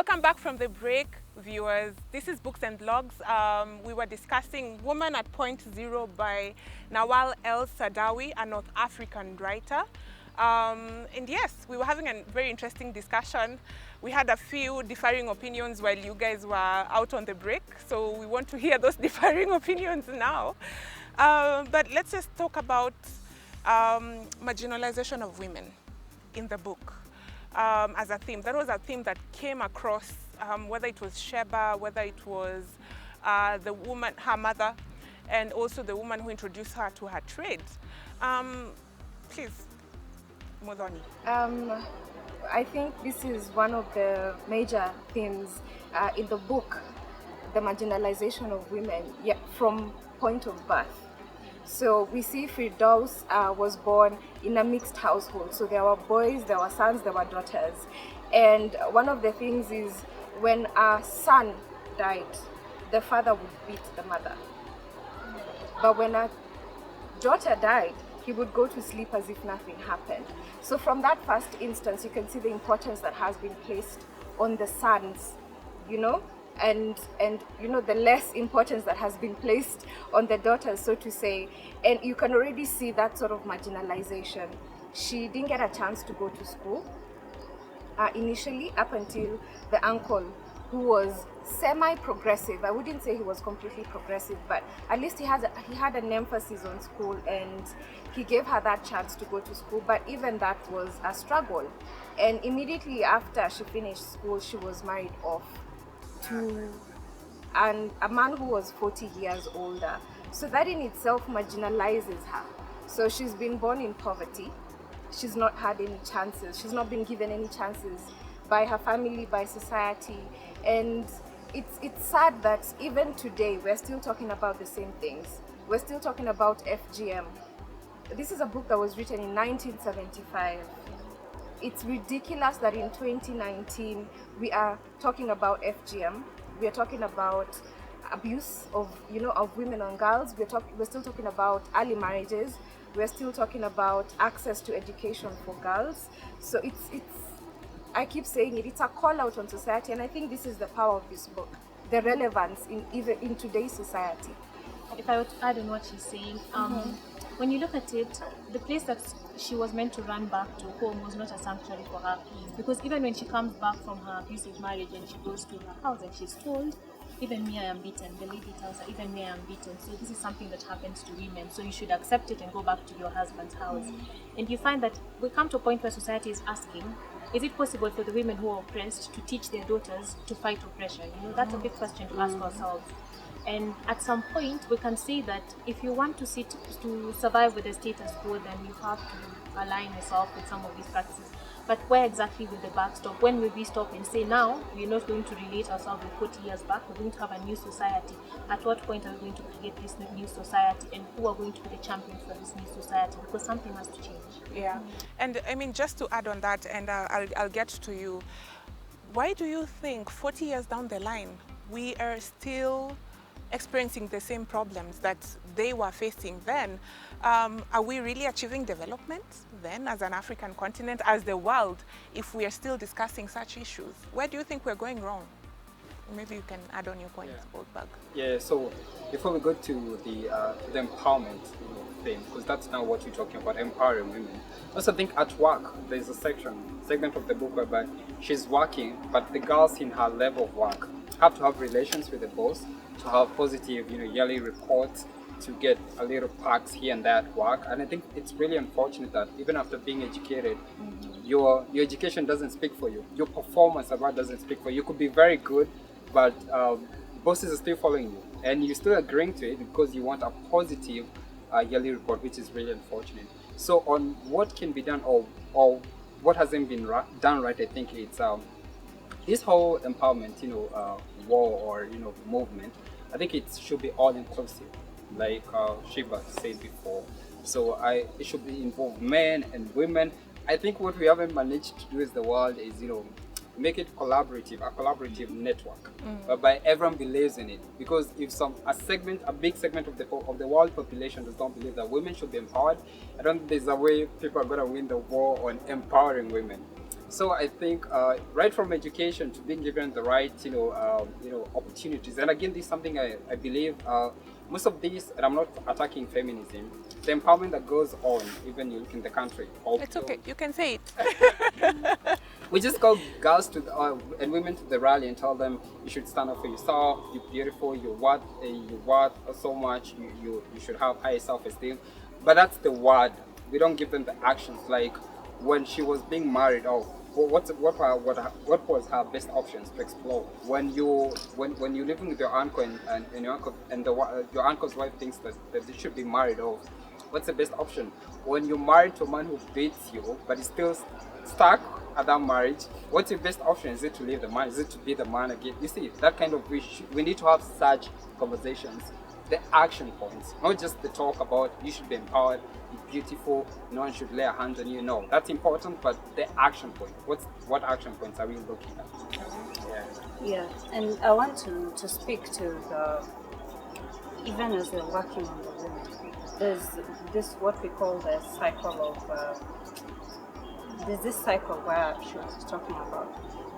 Welcome back from the break, viewers. This is Books and Blogs. We were discussing Woman at Point Zero by Nawal El Sadawi, a North African writer. And yes, we were having a very interesting discussion. We had a few differing opinions while you guys were out on the break, so we want to hear those differing opinions now. But let's just talk about marginalization of women in the book. As a theme. That was a theme that came across, whether it was Sheba, whether it was the woman, her mother, and also the woman who introduced her to her trade. Please, Modoni. I think this is one of the major themes in the book, the marginalization of women from point of birth. So we see Firdaus was born in a mixed household. So there were boys, there were sons, there were daughters. And one of the things is when a son died, the father would beat the mother. But when a daughter died, he would go to sleep as if nothing happened. So from that first instance, you can see the importance that has been placed on the sons, you know, and you know the less importance that has been placed on the daughters, so to say. And you can already see that sort of marginalization. She didn't get a chance to go to school initially, up until the uncle, who was semi-progressive. I wouldn't say he was completely progressive, but at least he had an emphasis on school, and he gave her that chance to go to school. But even that was a struggle. And immediately after she finished school, she was married off to a man who was 40 years older. So that in itself marginalizes her. So she's been born in poverty. She's not had any chances. She's not been given any chances by her family, by society. And it's sad that even today we're still talking about the same things. We're still talking about FGM. This is a book that was written in 1975. It's ridiculous that in 2019 we are talking about FGM. We are talking about abuse of women and girls. We're still talking about early marriages. We're still talking about access to education for girls. So it's I keep saying it. It's a call out on society, and I think this is the power of this book, the relevance in today's society. If I were to add on what she's saying, when you look at it, the place that she was meant to run back to, home, was not a sanctuary for her. Because even when she comes back from her abusive marriage and she goes to her house and she's told, even me I am beaten, the lady tells her, even me I am beaten. So this is something that happens to women. So you should accept it and go back to your husband's house. And you find that we come to a point where society is asking, is it possible for the women who are oppressed to teach their daughters to fight oppression? That's a big question to ask ourselves. And at some point, we can see that if you want to survive with the status quo, then you have to align yourself with some of these practices. But where exactly will the back stop? When will we stop and say, now we're not going to relate ourselves with 40 years back, we're going to have a new society? At what point are we going to create this new society, and who are going to be the champions for this new society? Because something has to change. Yeah, and I mean, just to add on that, and I'll get to you, why do you think 40 years down the line, we are still experiencing the same problems that they were facing then? Are we really achieving development then as an African continent, as the world, if we are still discussing such issues? Where do you think we're going wrong? Maybe you can add on your points, Goldberg. Yeah, so before we go to the empowerment thing, because that's now what you're talking about, empowering women. I also think at work, there's a segment of the book whereby she's working, but the girls in her level of work have to have relations with the boss, to have positive, yearly reports, to get a little perks here and there at work. And I think it's really unfortunate that even after being educated, your education doesn't speak for you. Your performance at work doesn't speak for you. You could be very good, but bosses are still following you, and you're still agreeing to it because you want a positive yearly report, which is really unfortunate. So on what can be done, or what hasn't been done right, I think it's this whole empowerment, war or movement. I think it should be all inclusive, like Shiva said before. So it should be involve men and women. I think what we haven't managed to do as the world is make it a collaborative network, whereby everyone believes in it. Because if a big segment of the world population does not believe that women should be empowered, I don't think there's a way people are gonna win the war on empowering women. So I think right from education to being given the right, opportunities. And again, this is something I believe most of these, and I'm not attacking feminism, the empowerment that goes on, even in the country. It's okay. You can say it. We just call girls and women to the rally and tell them you should stand up for yourself. You're beautiful. You're worth so much. You should have high self-esteem. But that's the word. We don't give them the actions. Like when she was being married, what was her best options to explore? When you're living with your uncle and your uncle and your uncle's wife thinks that they should be married, what's the best option? When you're married to a man who beats you but is still stuck at that marriage, what's your best option? Is it to leave the man? Is it to be the man again? You see, that kind of we need to have such conversations. The action points, not just the talk about you should be empowered, be beautiful, no one should lay a hand on you. No, that's important, but the action point. What action points are we looking at? Yeah, and I want to speak to the, even as we're working on the women, there's this what we call the cycle of there's this cycle where she was talking about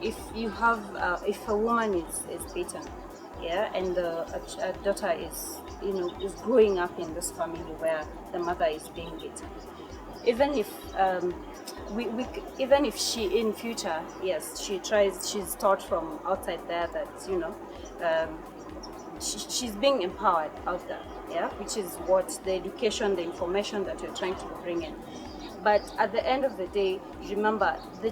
if you have if a woman is beaten, yeah, and a daughter is growing up in this family where the mother is being beaten, even if even if she in future, yes, she's taught from outside there that she's being empowered out there, yeah, which is what the education, the information that you're trying to bring in. But at the end of the day, remember the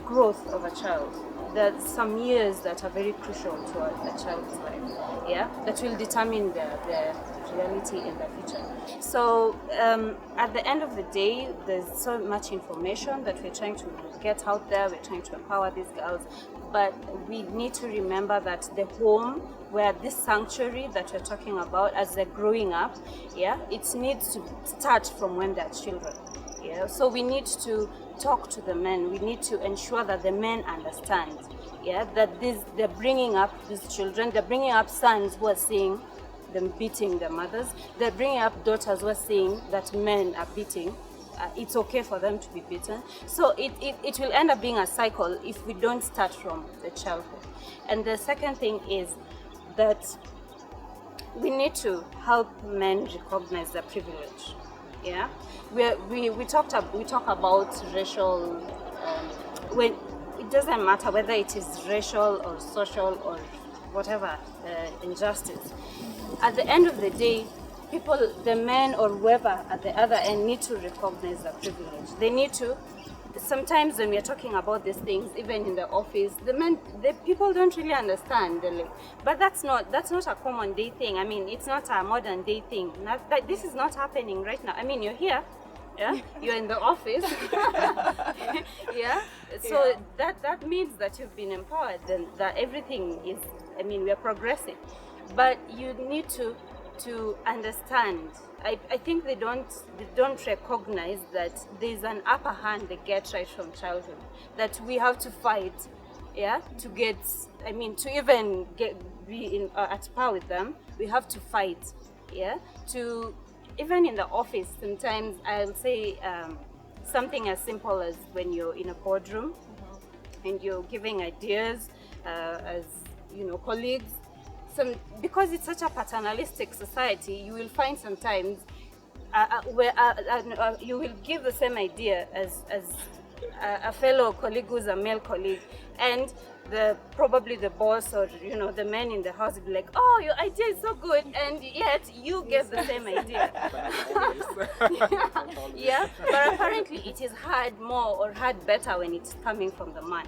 growth of a child. There's some years that are very crucial to a child's life, yeah, that will determine their reality in the future. So at the end of the day, there's so much information that we're trying to get out there. We're trying to empower these girls, but we need to remember that the home, where this sanctuary that we're talking about as they're growing up, yeah, it needs to start from when they're children. Yeah, so we need to talk to the men. We need to ensure that the men understand, yeah, that they're bringing up these children. They're bringing up sons who are seeing them beating their mothers. They're bringing up daughters who are seeing that men are beating. It's okay for them to be beaten. So it will end up being a cycle if we don't start from the childhood. And the second thing is that we need to help men recognize their privilege. Yeah, we talk about racial. When it doesn't matter whether it is racial or social or whatever injustice. At the end of the day, people, the men or whoever at the other end, need to recognize their privilege. They need to. Sometimes when we are talking about these things, even in the office, the people don't really understand. But that's not a common day thing. I mean, it's not a modern day thing. This is not happening right now. I mean, you're here, yeah, you're in the office, yeah. So yeah. That means that you've been empowered and that everything is. I mean, we are progressing, but you need to understand. I think they don't recognize that there's an upper hand they get right from childhood, that we have to fight, yeah, to get, I mean, to even be at par with them, we have to fight, yeah, to, even in the office, sometimes I'll say something as simple as when you're in a boardroom and you're giving ideas as, colleagues, because it's such a paternalistic society, you will find sometimes where you will give the same idea as a fellow colleague who's a male colleague, and probably the boss or the men in the house will be like, oh, your idea is so good, and yet you gave the same idea. Yeah, but apparently it is heard more or heard better when it's coming from the man.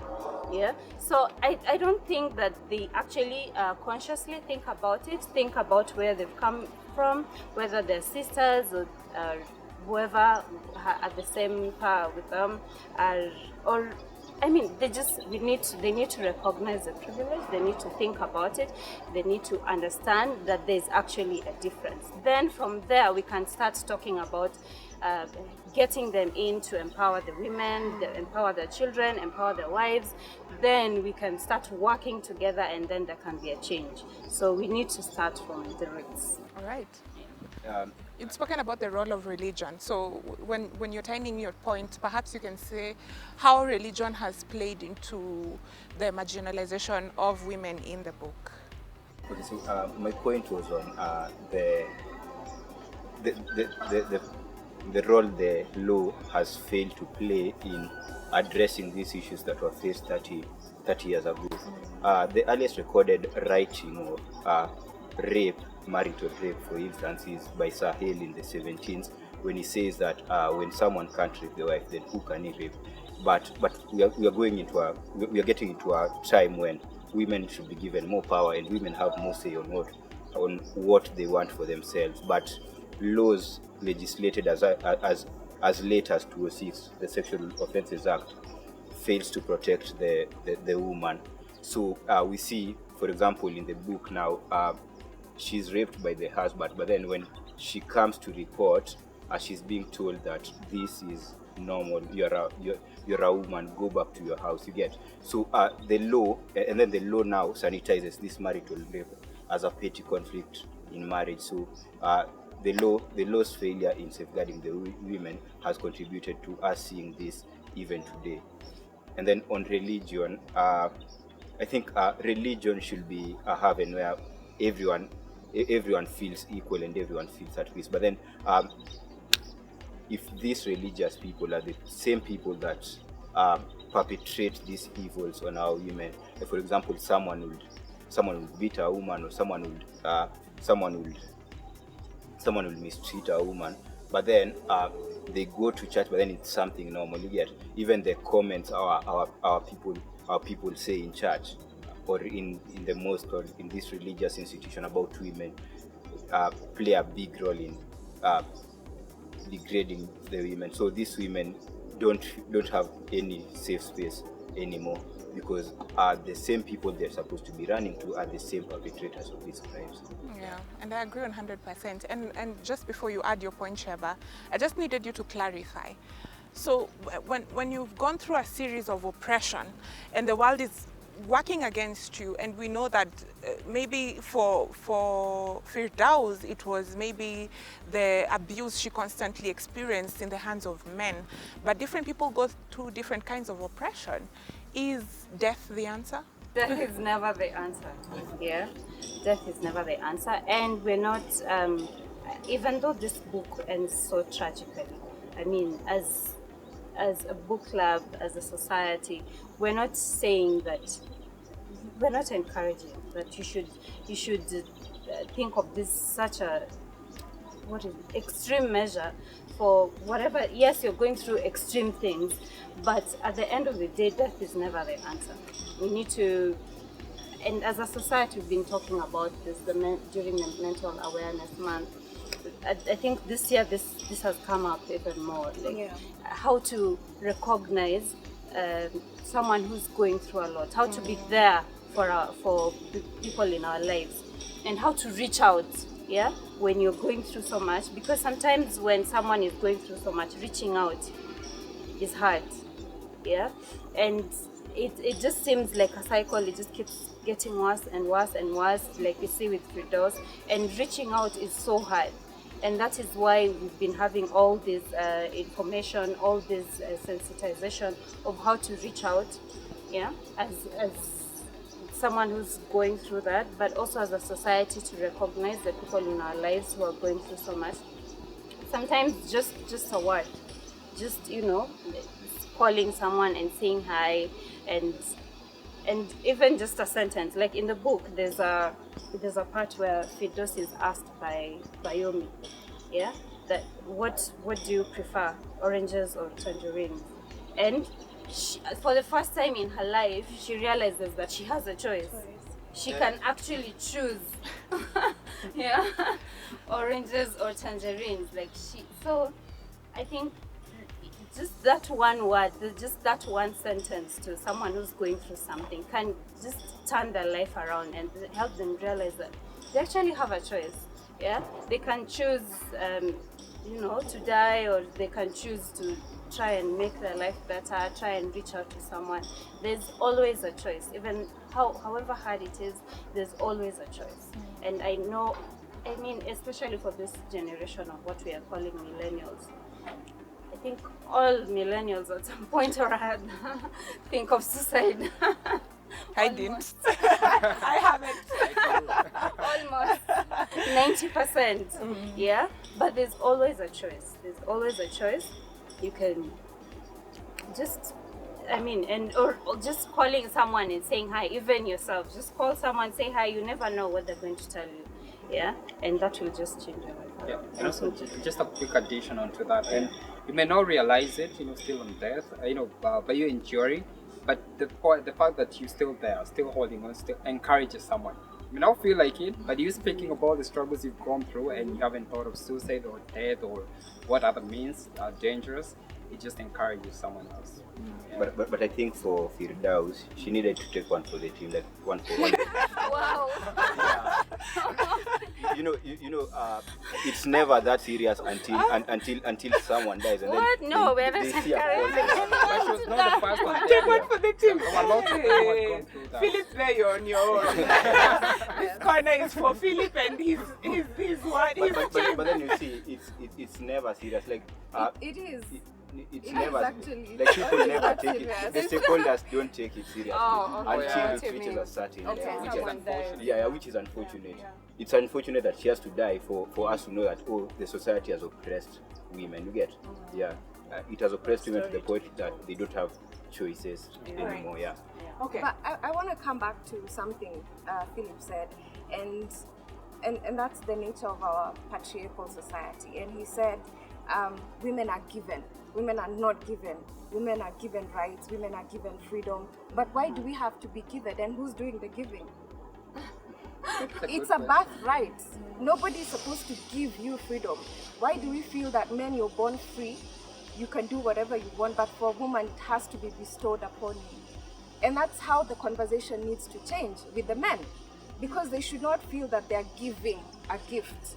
Yeah, so I don't think that they actually consciously think about where they've come from, whether they're sisters or whoever at the same power with them, or I mean, they need to recognize the privilege. They need to think about it. They need to understand that there's actually a difference. Then from there, we can start talking about getting them in to empower the women, empower their children, empower their wives. Then we can start working together, and then there can be a change. So we need to start from the roots. All right. You've spoken about the role of religion. So when you're timing your point, perhaps you can say how religion has played into the marginalization of women in the book. Okay, so my point was on the, the, the, the, the role the law has failed to play in addressing these issues that were faced 30 years ago. The earliest recorded writing of rape, marital rape, for instance, is by Sir Hale in the 17th, when he says that when someone can't rape the wife, then who can he rape? But we are going into we are getting into a time when women should be given more power and women have more say on what they want for themselves. But laws legislated as late as 2006, the Sexual Offences Act, fails to protect the woman. So we see, for example, in the book now, she's raped by the husband, but then when she comes to report, she's being told that this is normal. You're a woman. Go back to your house. You get. So the law, and then the law now sanitizes this marital rape as a petty conflict in marriage. So the law's failure in safeguarding the women has contributed to us seeing this even today. And then on religion, I think religion should be a haven where everyone feels equal and everyone feels at peace. But then, if these religious people are the same people that perpetrate these evils on our women, like for example, someone would beat a woman, or someone would someone will mistreat a woman, but then they go to church, but then it's something normal. You get even the comments our people say in church or in the mosque or in this religious institution about women play a big role in degrading the women. So these women don't have any safe space anymore, because the same people they're supposed to be running to are the same perpetrators of these crimes. Yeah, and I agree 100%. And just before you add your point, Sheba, I just needed you to clarify. So when you've gone through a series of oppression and the world is working against you, and we know that maybe for Firdaus it was maybe the abuse she constantly experienced in the hands of men, but different people go through different kinds of oppression. Is death the answer? Death is never the answer. Yeah, death is never the answer, and we're not. Even though this book ends so tragically, I mean, as a book club, as a society, we're not saying that. We're not encouraging that you should think of this such a extreme measure for whatever. Yes, you're going through extreme things, but at the end of the day, death is never the answer. We need to, and as a society, we've been talking about this during the Mental Awareness Month. I think this year this has come up even more, like how to recognize someone who's going through a lot, how to be there for people in our lives, and how to reach out when you're going through so much, because sometimes when someone is going through so much, reaching out is hard, and it just seems like a cycle. It just keeps getting worse and worse and worse, like you see with Firdaus, and reaching out is so hard. And that is why we've been having all this information, all this sensitization of how to reach out, as someone who's going through that, but also as a society to recognize the people in our lives who are going through so much. Sometimes just a word, just calling someone and saying hi, and even just a sentence. Like in the book, there's a part where Firdaus is asked by Bayomi, that what do you prefer, oranges or tangerines? And she, for the first time in her life, she realizes that she has a choice. She can actually choose, oranges or tangerines. So I think just that one word, just that one sentence to someone who's going through something can just turn their life around and help them realize that they actually have a choice. They can choose, to die, or they can choose to try and make their life better, try and reach out to someone. There's always a choice. Even however hard it is, there's always a choice. And I know I mean, especially for this generation of what we are calling millennials. I think all millennials at some point or other think of suicide. I didn't. I haven't. Almost 90%. Yeah, but there's always a choice. There's always a choice. You can just, I mean, or just calling someone and saying hi, even yourself. Just call someone, say hi. You never know what they're going to tell you. Yeah, and that will just change your life. Yeah, and also just a quick addition onto that, and you may not realize it, still on death, by you enduring, but the fact that you're still there, still holding on, still encourages someone. You may not feel like it, but you speaking of all the struggles you've gone through, and you haven't thought of suicide or death or what other means are dangerous, it just encourages someone else. Yeah. But I think for Firdaus, she needed to take one for the team, like one for one. Wow. It's never that serious until someone dies. And What? then No, we're not they see a encouraging falling. But she was not the first one. Take one for the team. A lot of people have gone through that. Philip, there you're on your own. This corner is for Philip and his what? His team. But then you see, it's never serious. Like It is. it's It never is actually. like people It is never not take it. serious. The stakeholders don't take it seriously Oh, okay. until Yeah. it reaches a certain Okay, level, which is someone dies. unfortunate. Yeah, which is unfortunate. It's unfortunate that she has to die for us to know that the society has oppressed women. You get? Yeah, it has oppressed women to the point that they don't have choices anymore. Yeah. Okay. But I want to come back to something Philip said, and that's the nature of our patriarchal society. And he said, women are given, women are not given, women are given rights, women are given freedom. But why do we have to be given, and who's doing the giving? It's a birthright. Nobody's supposed to give you freedom. Why do we feel that men, you're born free, you can do whatever you want, but for a woman it has to be bestowed upon you? And that's how the conversation needs to change with the men, because they should not feel that they're giving a gift.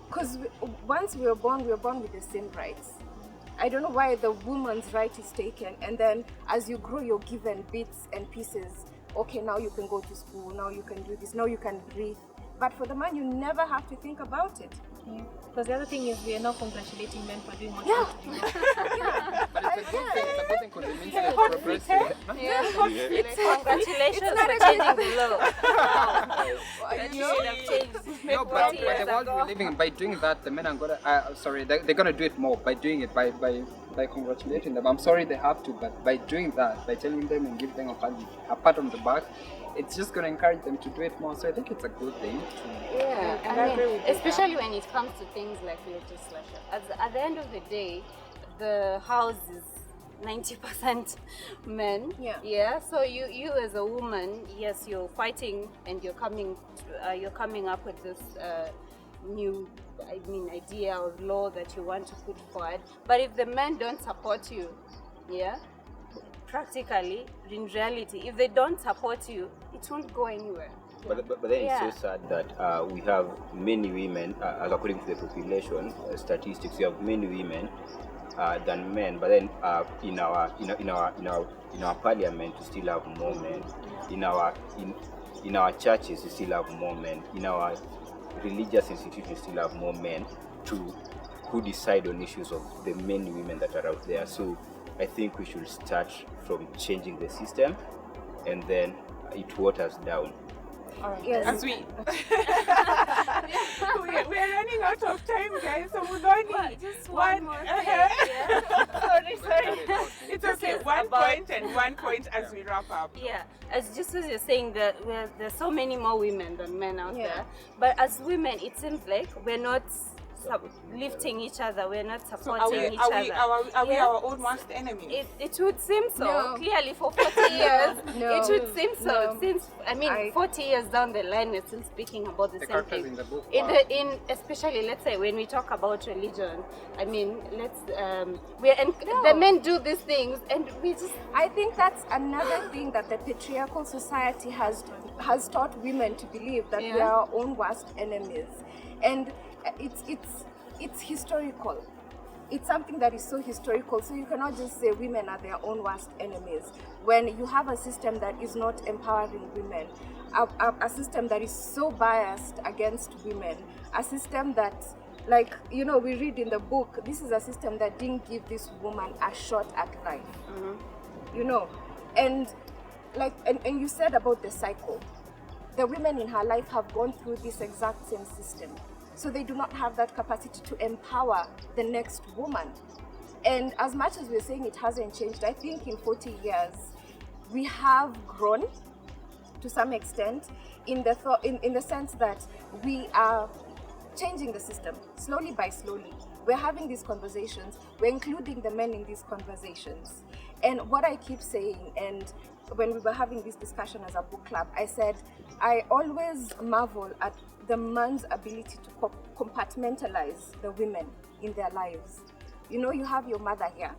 Because once we were born with the same rights. I don't know why the woman's right is taken, and then as you grow, you're given bits and pieces. Okay, now you can go to school, now you can do this, now you can breathe. But for the man, you never have to think about it. Because the other thing is we are not congratulating men for doing what Yeah. they want to do. But it's a good thing. It's a good thing because it means that it's progressive. Congratulations for changing the law. That you should have changed. No, but 40 the years world ago. we're living in, by doing that, the men are gonna. They're gonna do it more by doing it by congratulating them. I'm sorry they have to, but by doing that, by telling them and giving them a pat on the back, it's just gonna encourage them to do it more. So I think it's a good thing. Yeah, And I agree with you. especially when it comes to things like legislation. At the end of the day, the house is 90% men. Yeah. So you as a woman, yes, you're fighting and you're coming up with this new, idea or law that you want to put forward. But if the men don't support you, practically, in reality, if they don't support you, it won't go anywhere. But then it's so sad that we have many women, as according to the population statistics, we have many women than men. But then in our parliament, we still have more men. In our churches, we still have more men. In our religious institutions, we still have more men who decide on issues of the many women that are out there. So I think we should start from changing the system, and then it waters down. Yes. As we we're running out of time, guys. So we're going Just one more thing. Sorry. It's okay. One point as we wrap up. Yeah, as you're saying that there's so many more women than men out Yeah. there, but as women, it seems like we're not lifting each other, we're not So supporting each other. are we our own worst enemies? It would seem so. No. Clearly, for 40 years, No. it would seem so. No. Since 40 years down the line, we're still speaking about the The same characters thing. in the book. Especially, let's say when we talk about religion, the men do these things, and we just I think that's another thing that the patriarchal society has taught women to believe, that we are our own worst enemies, and it's historical. it's something that is so historical. So you cannot just say women are their own worst enemies when you have a system that is not empowering women, a system that is so biased against women, a system that, like, you know, we read in the book, this is a system that didn't give this woman a shot at life. You know, and like, and you said about the cycle. The women in her life have gone through this exact same system. So they do not have that capacity to empower the next woman. And as much as we're saying it hasn't changed, I think in 40 years, we have grown to some extent in the sense that we are changing the system slowly by slowly. We're having these conversations, we're including the men in these conversations. And what I keep saying, and when we were having this discussion as a book club, I said, I always marvel at the man's ability to compartmentalize the women in their lives. You know, you have your mother here,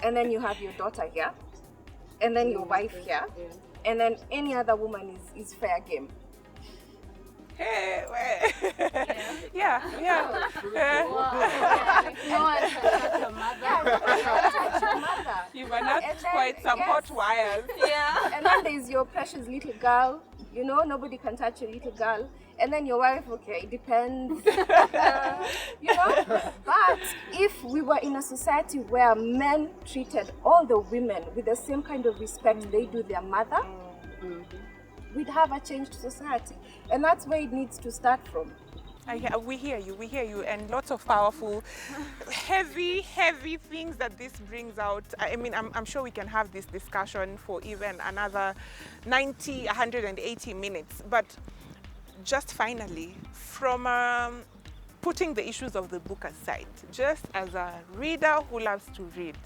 and then you have your daughter here, and then your wife here, and then any other woman is fair game. Hey, yeah. No one touches your mother. Touch your mother. You've announced And then, quite some yes. hot wires. Yeah. And then there's your precious little girl, you know, nobody can touch your little girl. And then your wife, okay, it depends, you know. But if we were in a society where men treated all the women with the same kind of respect they do their mother, we'd have a changed society. And that's where it needs to start from. We hear you, and lots of powerful, heavy things that this brings out. I mean, I'm sure we can have this discussion for even another 90, 180 minutes. But just finally, from putting the issues of the book aside, just as a reader who loves to read,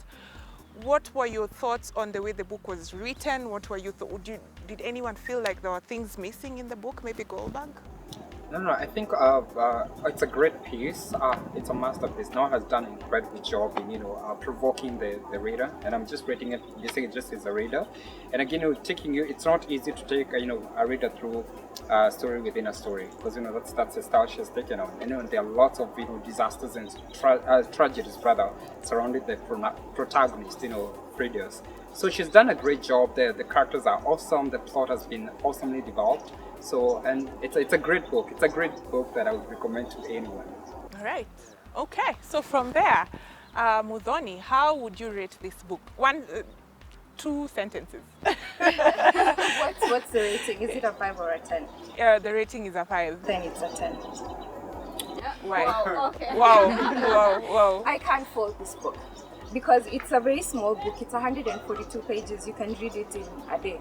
what were your thoughts on the way the book was written? What were you did anyone feel like there were things missing in the book? Maybe Goldberg? No, I think it's a great piece. It's a masterpiece. Noah has done an incredible job in, provoking the reader. And I'm just reading it, just as a reader. And again, it's not easy to take, a reader through a story within a story. Because, that's the style she's taken on. And, there are lots of, disasters and tragedies, rather, surrounding the protagonist, Frida's. So she's done a great job there. The characters are awesome. The plot has been awesomely developed. So, and it's a great book. It's a great book that I would recommend to anyone. All right. Okay. So from there, Muthoni, how would you rate this book? 2 sentences. What's the rating? Is it a 5 or a 10? The rating is a 5. Then it's a 10. Why? Wow, okay. Wow. I can't fault this book because it's a very small book. It's 142 pages. You can read it in a day.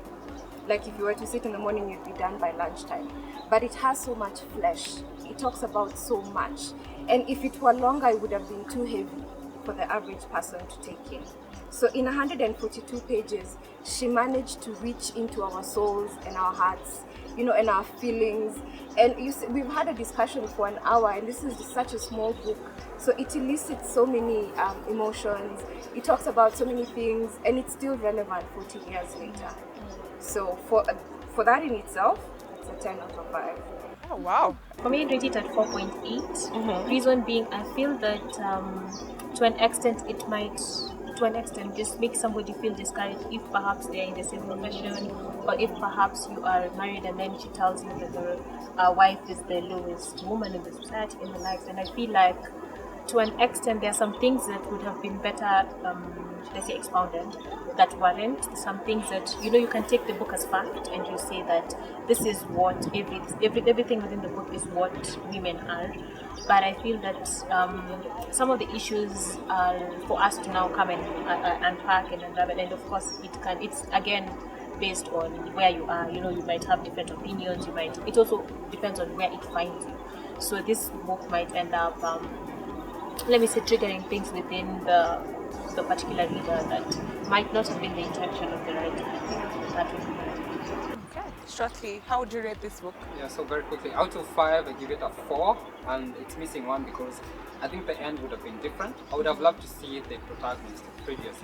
Like if you were to sit in the morning, you'd be done by lunchtime. But it has so much flesh. It talks about so much. And if it were longer, it would have been too heavy for the average person to take in. So in 142 pages, she managed to reach into our souls and our hearts, and our feelings. And we've had a discussion for an hour, and this is such a small book. So it elicits so many emotions. It talks about so many things, and it's still relevant 40 years later. So for that in itself, it's a 10 out of 5. Oh, wow. For me, I'd rate it at 4.8. Reason being, I feel that to an extent it might, just make somebody feel discouraged if perhaps they're in the same profession, or if perhaps you are married and then she tells you that the wife is the lowest woman in the society, in the life. And I feel like to an extent there are some things that would have been better, let's say, expounded, that weren't. Some things that, you can take the book as fact and you say that this is what everything within the book is what women are. But I feel that some of the issues are for us to now come and unpack and unravel. And of course, it's again based on where you are. You might have different opinions. It also depends on where it finds you. So this book might end up, let me say, triggering things within the particular reader that might not have been the intention of the writer. That would be it. Okay. Shortly, how would you rate this book? Yeah, so very quickly, out of 5, I give it a 4, and it's missing 1 because I think the end would have been different. I would have loved to see the protagonist, previous,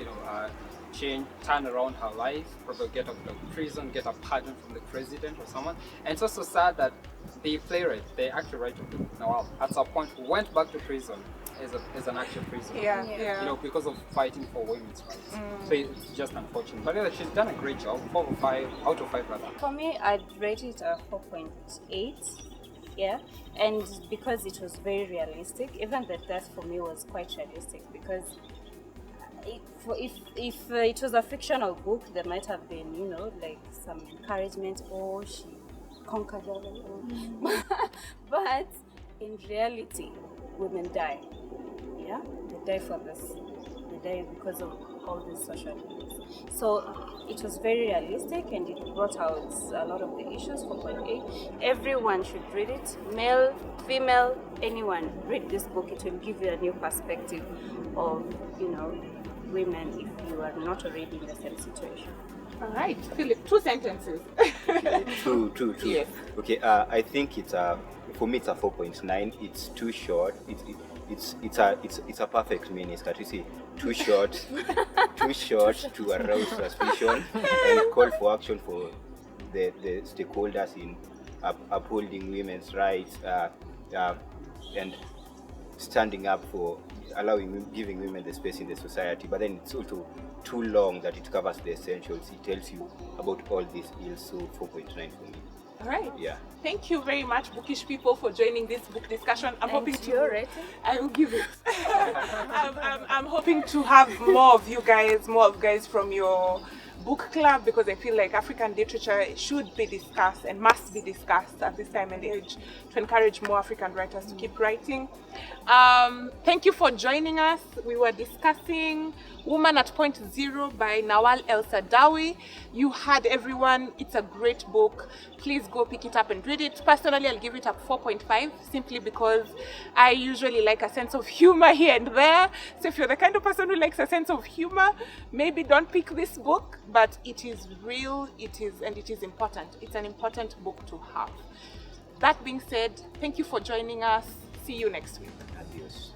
turn around her life, probably get out of prison, get a pardon from the president or someone. And it's also sad that the playwright, the actual writer of the novel, at some point went back to prison as an actual prisoner. Yeah, Yeah. yeah. You know, because of fighting for women's rights. So it's just unfortunate. But yeah, she's done a great job. 4 or 5 out of 5 rather. For me, I'd rate it a 4.8. Yeah, and because it was very realistic, even the death for me was quite realistic because if it was a fictional book, there might have been, you know, like some encouragement, oh, she conquered everything. But in reality, women die. Yeah, they die for this. They die because of all these social issues. So it was very realistic and it brought out a lot of the issues. 4.8. Everyone should read it. Male, female, anyone read this book. It will give you a new perspective of, you know, women if you are not already in the same situation. All right, Philip, 2 sentences. True. Yes. Okay, I think it's for me it's a 4.9. It's too short. It's a perfect miniskirt. You see, too short to arouse suspicion and call for action for the stakeholders in upholding women's rights and standing up for giving women the space in the society. But then it's also too long that it covers the essentials. It tells you about all these ills. So 4.9 for me. All right. Yeah. Thank you very much, bookish people, for joining this book discussion. I'm hoping to. your rating? I will give it. I'm hoping to have more of you guys from your book club, because I feel like African literature should be discussed and must be discussed at this time and age to encourage more African writers to keep writing. Thank you for joining us. We were discussing Woman at Point Zero by Nawal El Sadawi. You heard everyone. It's a great book. Please go pick it up and read it. Personally, I'll give it a 4.5 simply because I usually like a sense of humor here and there. So if you're the kind of person who likes a sense of humor, maybe don't pick this book, but it is real, it is important. It's an important book to have. That being said, thank you for joining us. See you next week. Adios.